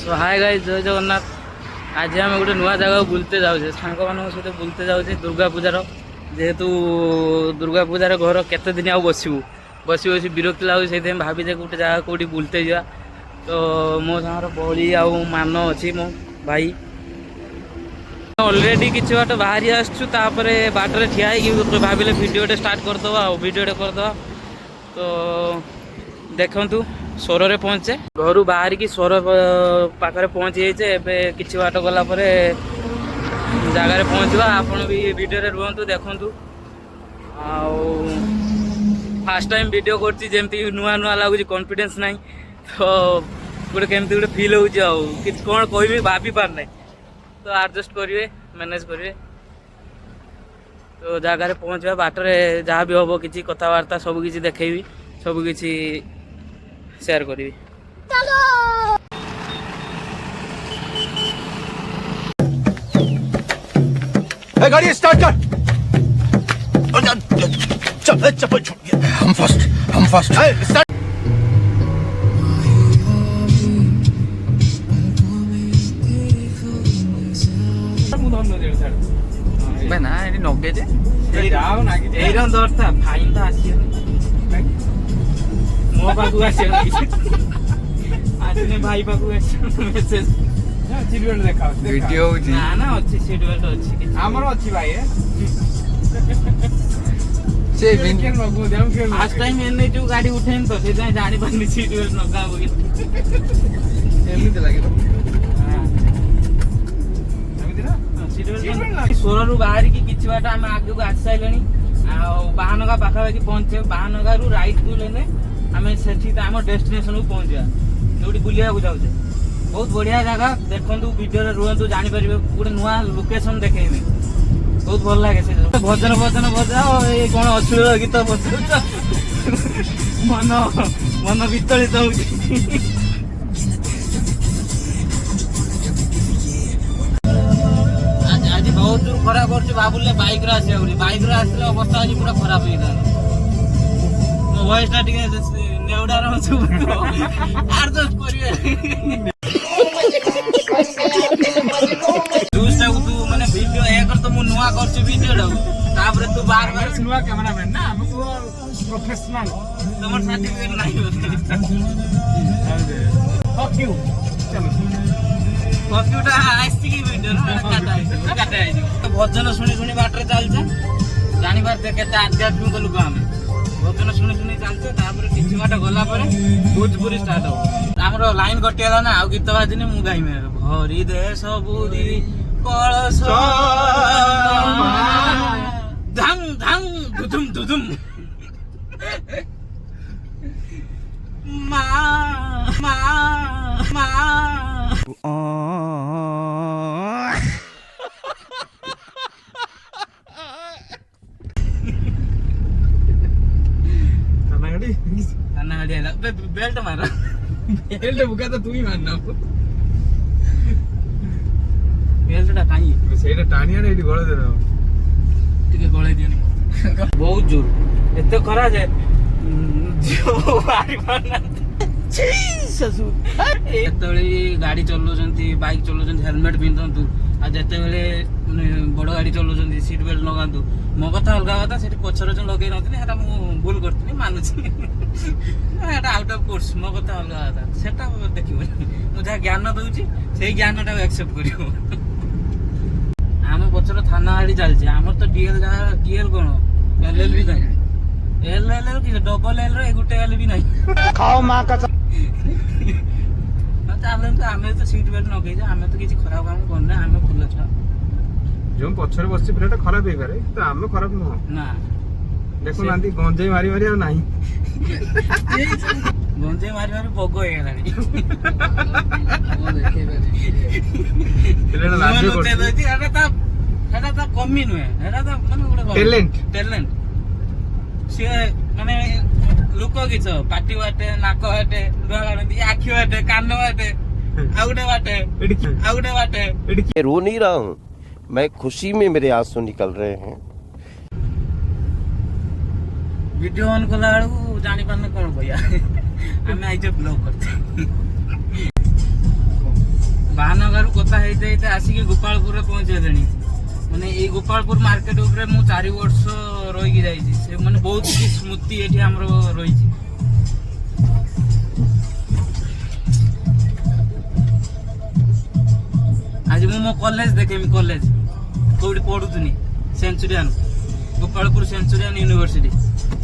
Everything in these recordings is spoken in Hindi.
सो हाय गाइस जय जगन्नाथ। आज आम गोटे नुआ जगह बुलते जाऊे सांग मान सहित बुलते जाऊे दुर्गा पूजार जेहेतु दुर्गा पूजार घर केते दिन आउ बसबू बसी बसी विरक्ति लगुच से भावी गोटे जगह कौटी बुलते जा। तो मो सागर बड़ी आउ मान अच्छी मो भाई ऑलरेडी किसी बाट बाहरी आसपर बाटर ठिया भाविले भिडियोटे स्टार्ट करदे भिडियोटे करदे। तो देखु स्वर रे पहुँचे घर बाहर की स्वर पाखे पहुँची जाइए किसी बाट गला जगार पहुँचवा। आपण भी वीडियो रे रुहतु देखु फास्ट टाइम वीडियो करती नुआ नुआ लगुच कॉन्फिडेंस नहीं तो गोटे केमती गोटे फील होगी कौन कह भाभी पार ना तो एडजस्ट करेंगे मैनेज करेंगे। तो जगार पहुँचवा बाटर जहाँ भी हम किसी कथबार्ता सब किसी देखेबी सब किसी शेयर करी। गाड़ी स्टार्ट कर। चप्पल छूट गया। हम फर्स्ट स्टार्ट। ना ये नगे जे एरन दरता फाइन तो आसी मो पाखु आसी आसने भाई पाखु मेसेज सीट बेल्ट देखा वीडियो ना ना अच्छी सीट बेल्ट अच्छी हमर अच्छी भाई से विंकेन मगु देम के लास्ट टाइम एने जो गाड़ी उठेन तो से जानी पानी सीट बेल्ट नका हो एमिति लागे तो हां एमिति ना सीट बेल्ट सोरु बाहर की किछि बाटा हम आगे को आसी साइलेनी आ बाहनगा पाखा बाकी पहुंचे बाहनगा रु राइट को लेने हमें सेठी हम डेस्टिनेशन को पहुंचा जोटी बुलिया को जाउछे। बहुत बढ़िया जगह देखु वीडियो रे रुहतु जानि परिबे गोटे नुआ लोकेशन देखेबी बहुत भल लगे से भजन भजन बजाओ ये कौन अश्लील गीत बजाऊ मन मन विचलित हो। आज बहुत दूर खराब कर भावुले बाइक रे आसे बाइक रे आसले अवस्था आज पूरा खराब हो गया मो वॉइस टा टिके नेउडा रो छु एडजस्ट करिवे दूसरा तू माने वीडियो ए कर तो मु नुआ करछु वीडियो रो तापर तू बार बार नुआ कैमरामैन ना हमको प्रोफेशनल तमर सर्टिफिकेट नहीं होते फक यू चलो कंप्यूटर आस्ती की वीडियो काटा है तो भजन सुनी सुनी बाटर चलछे जानि पारते केते आध्यात्मिक लोक हम भजन सुनी सुनी चलछे तापर किछि बाट गला परे भोजपुरी स्टार्ट हो हमरो लाइन कटियाला ना आ गीत बाजिने मु गाइमे हरि देश बुरी कळस धंग धंग दुदुम दुदुम मा मा मा बेल्ट मार बेल्ट बुका तो तू ही मारना बेल्टटा काई सेटा टाणिया ने एडी गळे देना टिके गळे दियनी बहुत जोर एते खरा जे जो बारी मारना ससु एतळे गाड़ी चलौचंती बाइक चलौचंती हेलमेट पिंधंतु आ जते बेले बड़ गाड़ी चलौचंती सीट बेल्ट लगांतु मो कथा अलगा कथा सेठी पछर जो लगे नथिनी हेटा मु भूल करथिनी मानुछि हेटा आउट ऑफ कोर्स मो कथा अलगा कथा सेटा देखिबो मु जा ज्ञान दउछि सेही ज्ञानटा एक्सेप्ट करियो। हम पछर थाना आड़ी चलछि हमर तो डीएल कोन एलएलबी नहीं एलएल की डबल एल रे गुटे एल भी नहीं खाओ मां का आमे तो सीट बेल्ट नगे आमे तो किसी खराब काम करना आमे खुला छा जो पछर बसि फिरटा खराब हे करे तो आमे खराब न ना देखो नांदी गंजे मारी मारी आ नाही गंजे मारी मारी बग हे गेलानी ओ देखे फिरटा लाजो करती हेटा ता कमी नुए हेटा ता माने गोटे टैलेंट से माने लोक किछ पाटी बाटे नाक बाटे डोळा आखि बाटे कान बाटे आउडे बाटे रो नहीं रहा हूँ मैं खुशी में मेरे आंसू निकल रहे हैं। वीडियो ऑन कला बेलू जानी पारने कौन भैया आम आज ब्लॉग करते ହେଇते ଆସିକି ଗୋପାଳପୁରରେ ପହଞ୍ଚିଗଲେଣି। ମାନେ ଏଇ ଗୋପାଳପୁର ମାର୍କେଟ ଉପରେ ମୁଁ 4 ବର୍ଷ ରହିକି ଯାଇଛି। ସେ ମାନେ ବହୁତ କିଛି ସ୍ମୃତି ଏଠି ଆମର ରହିଛି। ଆଜି ମୁଁ ମୋ କଲେଜ ଦେଖେଇମି, କଲେଜ କୋଉଠି ପଢୁଥିଲି, ସେଞ୍ଚୁରିଆନ, ଗୋପାଳପୁର ସେଞ୍ଚୁରିଆନ ୟୁନିଭର୍ସିଟି।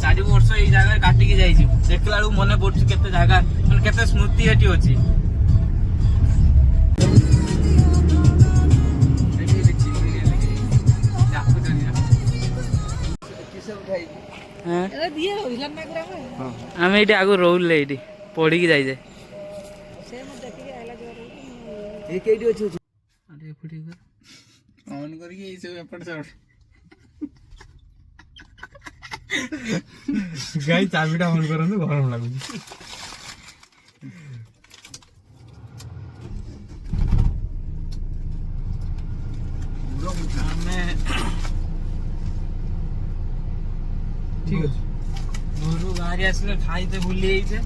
4 ବର୍ଷ ଏଇ ଜାଗାରେ କାଟିକି ଯାଇଛି। ଦେଖିଲା ବେଳକୁ ମନେ ପଡୁଛି କେତେ ଜାଗା, ମାନେ କେତେ ସ୍ମୃତି ଏଠି ଅଛି। ଆମେ ଏଇଠି ଆଗରୁ ରହୁଲେ, ଏଇଠି ପଢିକି ଯାଇଛେ। ଗାଈ ଚାବିଟା ଅନ୍ କରନ୍ତୁ, ଗରମ ଲାଗୁଛି। ଆମେ ଠିକ ଅଛି। ଘରୁ ବାହାରି ଆସିଲେ ଖାଇତେ ଭୁଲି ଯାଇଛେ,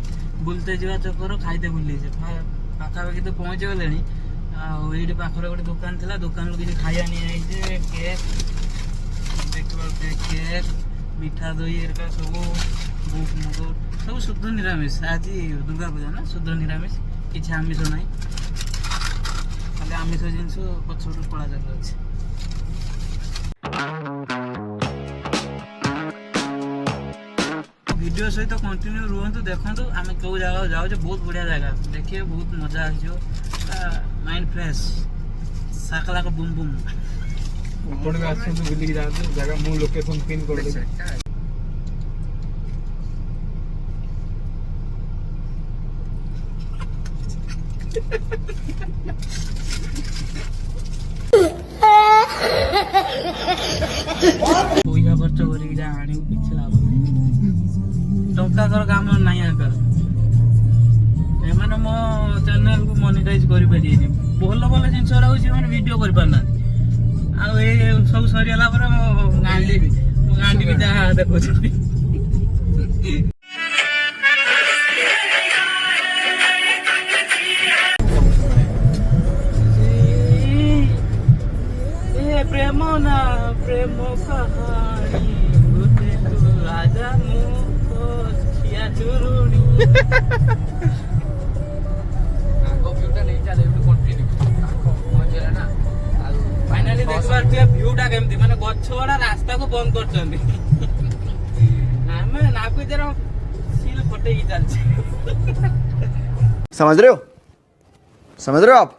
ବୁଲତେ ଯିବା ଚକ୍କର ଖାଇତେ ଭୁଲି ଯାଇଛେ। ପାଖାପାଖି ତ ପହଞ୍ଚି ଗଲେଣି। ଆଉ ଏଇଠି ପାଖରେ ଗୋଟେ ଦୋକାନ ଥିଲା, ଦୋକାନରୁ କିଛି ଖାଇବା ନେଇଯାଇଛେ। କେକ୍ ଦେଖିବା, କେକ୍, ମିଠା ଦହି ଏରିକା ସବୁ, ବୁଟ ମୁଗ ସବୁ ଶୁଦ୍ଧ ନିରାମିଷ। ଆଜି ଦୁର୍ଗା ପୂଜା ନା, ଶୁଦ୍ଧ ନିରାମିଷ, କିଛି ଆମିଷ ନାହିଁ। ଖାଲି ଆମିଷ ଜିନିଷ ପଛପଟୁ ପଳା ଚାଲୁଅଛି। ଭିଡ଼ିଓ ସହିତ କଣ୍ଟିନ୍ୟୁ ରୁହନ୍ତୁ, ଦେଖନ୍ତୁ ଆମେ କେଉଁ ଜାଗାକୁ ଯାଉଛେ। ବହୁତ ବଢ଼ିଆ ଜାଗା, ଦେଖିବେ ବହୁତ ମଜା ଆସିଯିବ। ମାଇଣ୍ଡ ଫ୍ରେଶ, ସାକଲାକ ବୁମ୍ ବୁମ୍। ଆପଣ ବି ଆସନ୍ତୁ, ବୁଲିକି ଯାଆନ୍ତୁ ଜାଗା। ମୁଁ ଲୋକେସନ ପିନ୍ କରିଦେବି। ପଇସା ଖର୍ଚ୍ଚ କରିକି ଯାହା ଆଣିବୁ କିଛି ଲାଭ ନାହିଁ। ଟଙ୍କାକର କାମ ନାହିଁ ଆକାର। ଏମାନେ ମୋ ଚ୍ୟାନେଲକୁ ମନିଟାଇଜ କରିପାରିବେନି। ଭଲ ଭଲ ଜିନିଷ ଗୁଡ଼ାକୁ ସେମାନେ ଭିଡ଼ିଓ କରିପାରୁନାହାନ୍ତି। ଆଉ ଏଇ ସବୁ ସରିଗଲା ପରେ ମୋ ଗାଣ୍ଡି ବି ଯାହା ଦେଖୁଛନ୍ତି। ପ୍ରେମ ନା ପ୍ରେମ କାହାଣୀ ଗୋଟେ ତୁ ରାଜା ମୁଁ ଖିଆ ଚୁରୁଣି। ଫାଇନାଲି ଦେଖିପାରୁଥିବେ ଭିଉଟା କେମିତି, ମାନେ ଗଛ ଗୁଡା ରାସ୍ତାକୁ ବନ୍ଦ କରୁଛନ୍ତି। ଆମେ ନାଗୁଜର ସିଲ୍ ଫଟେଇକି ଚାଲିଛେ। समझ रहे हो आप?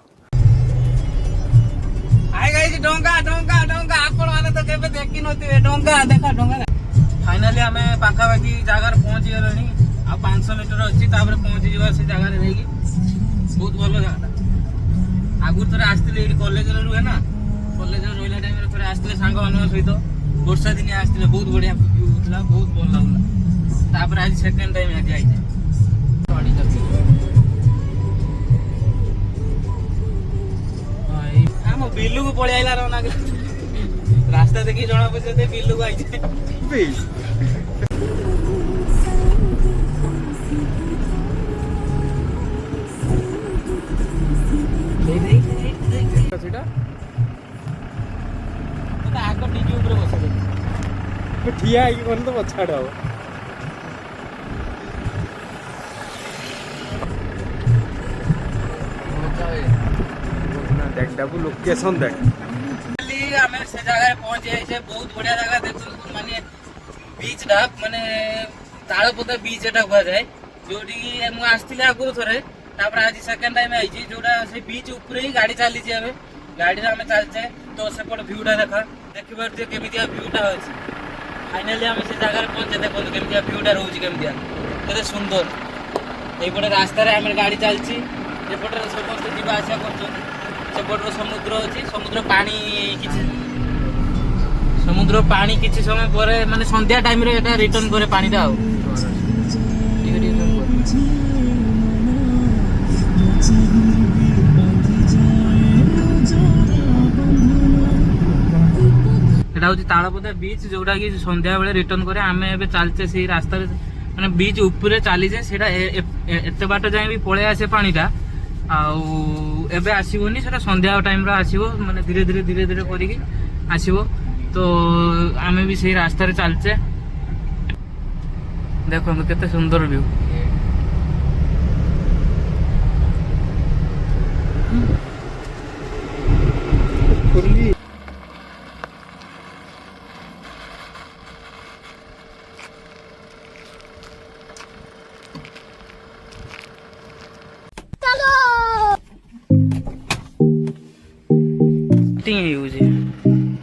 ଡଙ୍ଗା ଡଙ୍ଗା ଡଙ୍ଗା ଆପଣ ମାନେ ତ କେବେ ଦେଖିନଥିବେ। ଡଙ୍ଗା ଦେଖା, ଡଙ୍ଗା। ଫାଇନାଲି ଆମେ ପାଖାପାଖି ଜାଗାରେ ପହଞ୍ଚି ଗଲେଣି। ଆଉ 500 ମିଟର ଅଛି, ତାପରେ ପହଞ୍ଚିଯିବା ସେ ଜାଗାରେ ଯାଇକି। ବହୁତ ଭଲ ଜାଗାଟା। ଆଗରୁ ଥରେ ଆସିଥିଲେ, ଏଇଠି କଲେଜରେ ରୁହେ ନା, କଲେଜରେ ରହିଲା ଟାଇମରେ ଥରେ ଆସିଥିଲେ ସାଙ୍ଗମାନଙ୍କ ସହିତ। ବର୍ଷା ଦିନିଆ ଆସିଥିଲେ, ବହୁତ ବଢିଆ ଭିଉ ଥିଲା, ବହୁତ ଭଲ ଲାଗୁଥିଲା। ତାପରେ ଆଜି ସେକେଣ୍ଡ ଟାଇମ ଆଜି ଆଇଛେ। ଆମ ବିଲୁକୁ ପଳେଇ ଆଇଲା ରନାଗ। ରାସ୍ତା ଦେଖି ଜଣା ପଡୁଛି ବିଲୁକୁ ଆଇଛେ। ଆଗ ଟିଭି ଉପରେ ବସେଇ ଠିଆ ହେଇକି କଣ ତ ପଛଆଡେ ହବ। देख डाबू लोकेशन देख। ଆମେ ସେ ଜାଗାରେ ପହଞ୍ଚି ଯାଇଛେ। ବହୁତ ବଢିଆ ଜାଗା ଦେଖନ୍ତୁ। ମାନେ ବିଚ୍ ଟା, ମାନେ ତାଳପଦା ବିଚ୍ ଏଟା କୁହାଯାଏ। ଯୋଉଠିକି ମୁଁ ଆସିଥିଲି ଆଗରୁ ଥରେ, ତାପରେ ଆଜି ସେକେଣ୍ଡ ଟାଇମ ଆଇଛି। ଯୋଉଟା ସେ ବିଚ୍ ଉପରେ ହିଁ ଗାଡି ଚାଲିଛି। ଏବେ ଗାଡିରେ ଆମେ ଚାଲିଛେ, ତ ସେପଟେ ଭିଉଟା ଦେଖିପାରୁଥିବେ କେମିତିଆ ଭିଉଟା ଅଛି। ଫାଇନାଲି ଆମେ ସେ ଜାଗାରେ ପହଞ୍ଚେ। ଦେଖନ୍ତୁ କେମିତିଆ ଭିଉଟା ରହୁଛି, କେମିତିଆ କେତେ ସୁନ୍ଦର। এইপଟେ ରାସ୍ତାରେ ଆମେ ଗାଡି ଚାଲିଛି, ଏପଟରେ ସମସ୍ତେ ଯିବା ଆସିବା କରୁଛନ୍ତି। ସେପଟରେ ସମୁଦ୍ର ଅଛି, ସମୁଦ୍ର ପାଣି କିଛି ସମୟ ପରେ, ମାନେ ସନ୍ଧ୍ୟା ଟାଇମରେ ଏଟା ରିଟର୍ନ କରେ ପାଣିଟା। ଆଉ এটা হচ্ছে তাଳପଦା ବିଚ୍, ଯୋଉଟା କି ସନ୍ଧ୍ୟା ବେଳେ ରିଟର୍ନ କରେ। ଆମେ ଏବେ ଚାଲିଛେ ସେଇ ରାସ୍ତାରେ, ମାନେ ବିଚ୍ ଉପରେ ଚାଲିଛେ। ସେଇଟା ଏତେ ବାଟ ଯାଏ ବି ପଳେଇ ଆସେ ପାଣିଟା। आउ एबे आसीबोनी सेटा संध्या टाइम रे आसीबो माने धीरे धीरे करिकी आसीबो तो आमे भी सही रास्ता रे चलचे देखो केते सुंदर व्यू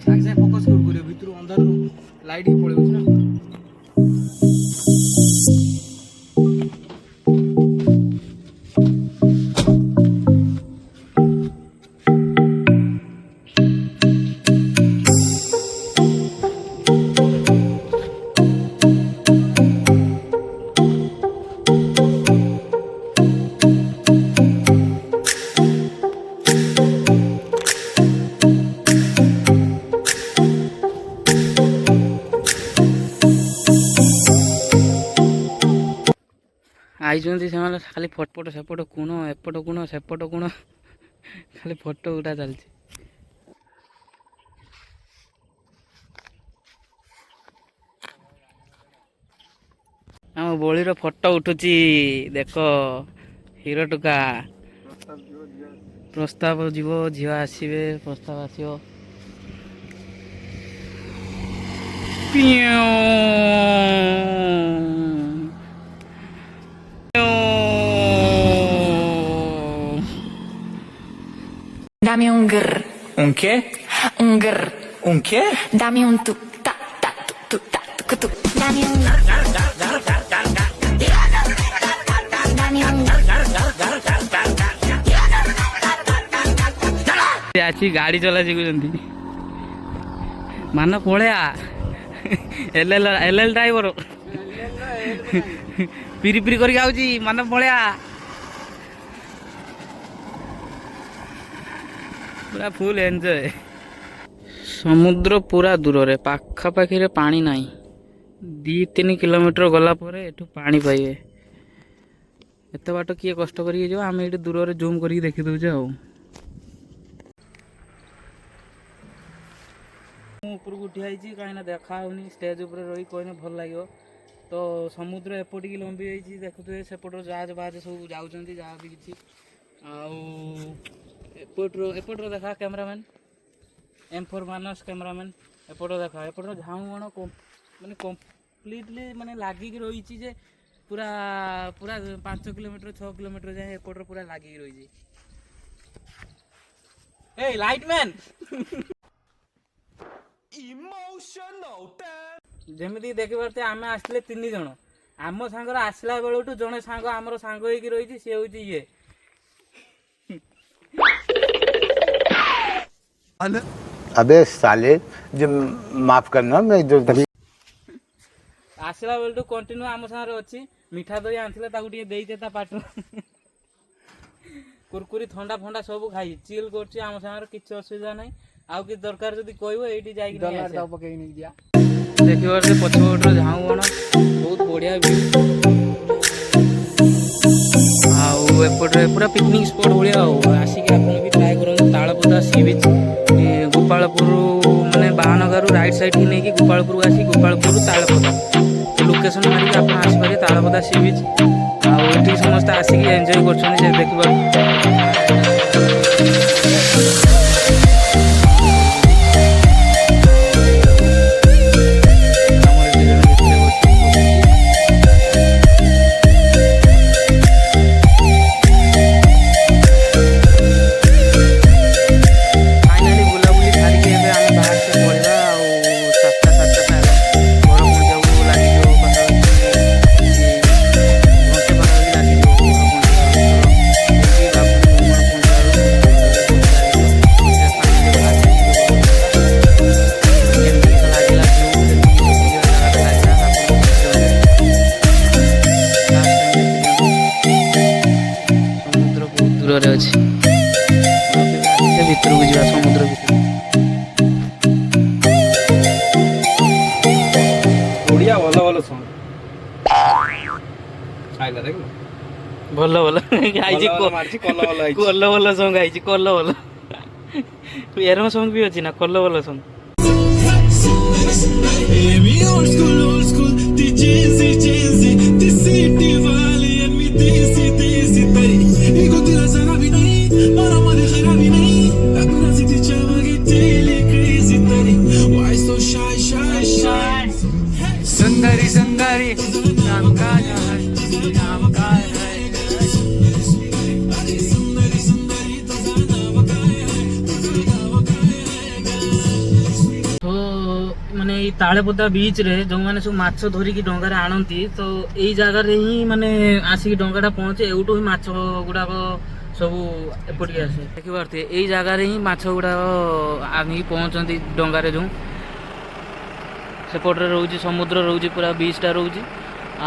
सागे फोकस कर भितर अंधार लाइट ही पड़े ना आईचंती से खाली फटफट सेपट कोण एपट कोण सेपट कोण खाली फोटो उठा चलती आम बोलीर फोटो उठुची देख हीरो टुका प्रस्ताव जीव झील आसवे प्रस्ताव आसो Dame un grr, ¿Un qué? un grr. ¿Un qué? Dame un tu ta ta tu ta tu tu. Dame un grr. Dame un आची गाड़ी चला शिखुंट मान पलैया एल ड्राइवर पिरी पिरी करके आउची मान पलैया पूरा फुल एंजॉय समुद्र पूरा दूर रे पाखापाखि रे पानी नाही 2-3 किलोमीटर गला परे एठू पानी पाइबे एते बाट किए कष्ट करिके जो आमे एठी दूर रे जूम करिके देखि दउचे आ ऊपर उठी आइछि काइना देखा होनी स्टेज ऊपर रही कोइने भल लागियो तो समुद्र एपटी की लंबी होइछि देखुते सेपटर जहाज बाज सब जाउचंती जहा भी किछि आउ एपटर देखा कैमरामैन M4 मानस कैमरामैन एपटर देखा एपटर झाऊ बण माने कंप्लीटली माने लागी की रही जे पूरा पूरा 5 किलोमीटर 6 किलोमीटर जाए एपटर पूरा लागी की रही ए लाइटमैन इमोशनल जेमिति देखि परते आमे आसले 3 जण आम सांगर आसला बेलटू जणे सांग हमर सांग होई की रही से होई ये अबे साले जो माफ करना मैं जो आसला बेलटू कंटिन्यू आम सांगे अच्छी मिठा दही आनथिले ताकू टिके देइते ता पाटू कुरकुरी ठंडा फंडा सब खाई चिल करछि आम सांगे किछ असुविधा नै आउ कि दरकार जदी कहबो एठी जाई कि डॉलर दाव पके नै दिया देखिवर से पछोटर झाऊ बण बहुत बढ़िया व्यू आउ एपटे पूरा पिकनिक स्पॉट भलिया आसिक आपन भी ट्राई करन तालपदा सी बीच गोपालपुर माने बाहनगारू राइट साइड की नहीं कि गोपालपुर आसी गोपालपुर तालपदा लोकेशन मारी आप आसपारे तालपदा सी बीच आठी समस्त आसिक एंजॉय कर देखिए दूर अच्छे भितर को जा समुद्र भल भल सॉन्ग आइला देख ଭଲ ଭଲ ଗାଇଛି ମାରିଛି କଲ ଭଲ ହେଇଛି। କଲ ଭଲ ସଙ୍ଗ ଗାଇଛି କଲ ଭଲ ଏରମ ସଙ୍ଗ ବି ଅଛି ନା କଲ ଭଲ ସଙ୍ଗ सुंदरी सुंदरी नाम का है नाम का है तो माने ଏଇ ତାଳପଦା ବିଚ୍ ରେ ଯୋଉମାନେ ସବୁ ମାଛ ଧରିକି ଡଙ୍ଗାରେ ଆଣନ୍ତି ତ ଏଇ ଜାଗାରେ ହିଁ ମାନେ ଆସିକି ଡଙ୍ଗାଟା ପହଞ୍ଚେ ଏଉଠୁ ହିଁ ମାଛ ଗୁଡାକ ସବୁ ଏପଟିକି ଆସେ ଦେଖିପାରୁଥିବେ ଏଇ ଜାଗାରେ ହିଁ ମାଛ ଗୁଡାକ ଆଣିକି ପହଞ୍ଚନ୍ତି ଡଙ୍ଗାରେ ଯୋଉ ସେପଟରେ ରହୁଛି ସମୁଦ୍ର ରହୁଛି ପୁରା ବିଚ୍ଟା ରହୁଛି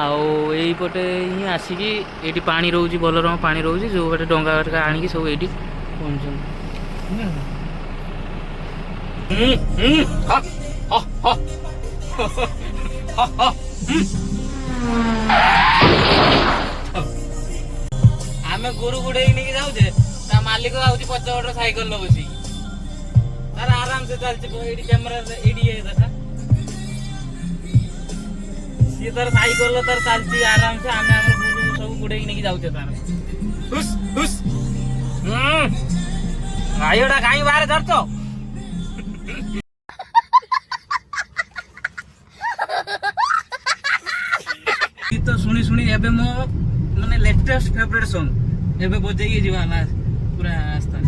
ଆଉ ଏଇପଟେ ହିଁ ଆସିକି ଏଇଠି ପାଣି ରହୁଛି ଭଲ ରକମ ପାଣି ରହୁଛି ଯୋଉ ପଟେ ଡଙ୍ଗା ଆଣିକି ସବୁ ଏଇଠି ପହଞ୍ଚନ୍ତି ଆମେ ଗୋରୁ ଗୁଡେଇ ନେଇକି ଯାଉଛେ ତା ମାଲିକ ଆଉଛି ପଛପଟ ସାଇକେଲ ବସିକି ତାର ଆରାମସେ ଚାଲିଛି ଏଇଠି କ୍ୟାମେରା ଏଇଠି ଦେଖା ସିଏ ତାର ସାଇକେଲ ତାର ଚାଲିଛି ଆରାମସେ ଆମେ ଆମର ଗୋରୁ ସବୁ ଗୁଡେଇକି ନେଇକି ଯାଉଛେ ତାର ହୁସ୍ ହୁସ୍ ଗାଈଟା କାହିଁ ବାହାରେ ଧରିଛ ଗୀତ ଶୁଣି ଶୁଣି ଏବେ ମୋ ମାନେ लेटेस्ट फेवरेट सॉन्ग ଏବେ ବଜେଇକି ଯିବା ହେଲା ପୁରା ରାସ୍ତାରେ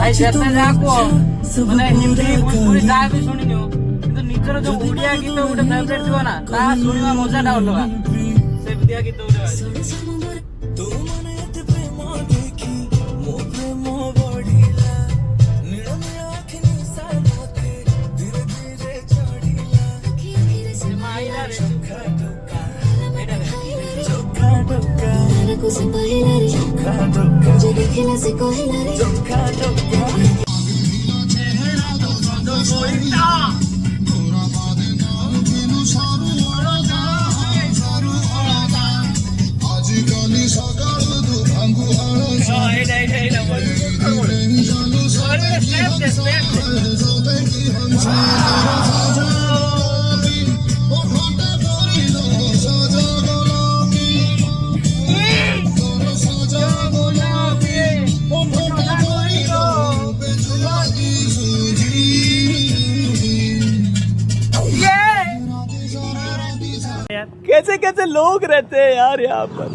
ଭାଇ ଯେତେ ଯାହାକୁ ମାନେ ହିନ୍ଦୀ ଭୋଜପୁରୀ ଯାହା ବି ଶୁଣିନିଅ କିନ୍ତୁ ନିଜର ଯୋଉ ଓଡ଼ିଆ ଗୀତ ଗୋଟେ ଫେଭରେଟ ଥିବ ନା ତାହା ଶୁଣିବା ମଜାଟା ଅଲଗା ସେମିତିଆ ଗୀତ ଗୋଟେ कैसे कैसे लोग रहते हैं यार यहाँ पर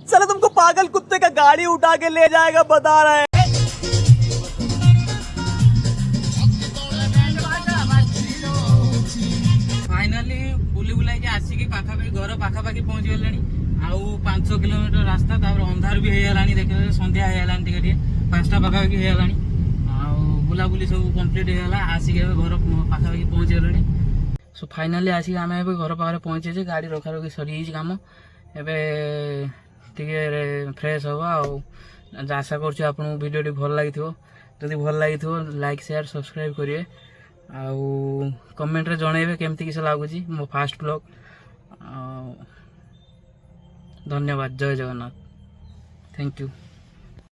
चलो तुमको पागल कुत्ते का गाड़ी उठा के ले जाएगा बता रहे हैं फाइनाली बुली बुलाइकी आसिकी पाखापाखि घर पाखापाखि पहुंची गलानी आउ 5 किलोमीटर रास्ता तापर अंधार भी हेगलानी देखे संध्या हेगलानी टिके टिके 5टा पाखापाखि हेगलानी आउ बुलाबुली सब कंप्लीट हेगला आसिकी घर पाखापाखि पहुंची गलानी सो फाइनाली आसिक आम ए घर पाखे पहुँचे गाड़ी रखा रखी सरी कम एवं फ्रेश हम आशा कर आपको भिडियो भल लगी जदि भल लगी लाइक शेयर सब्सक्राइब करेंगे आउ कमेंट रे जनइबे केमती किस लगुच मो फास्ट ब्लॉग धन्यवाद जय जगन्नाथ थैंक यू।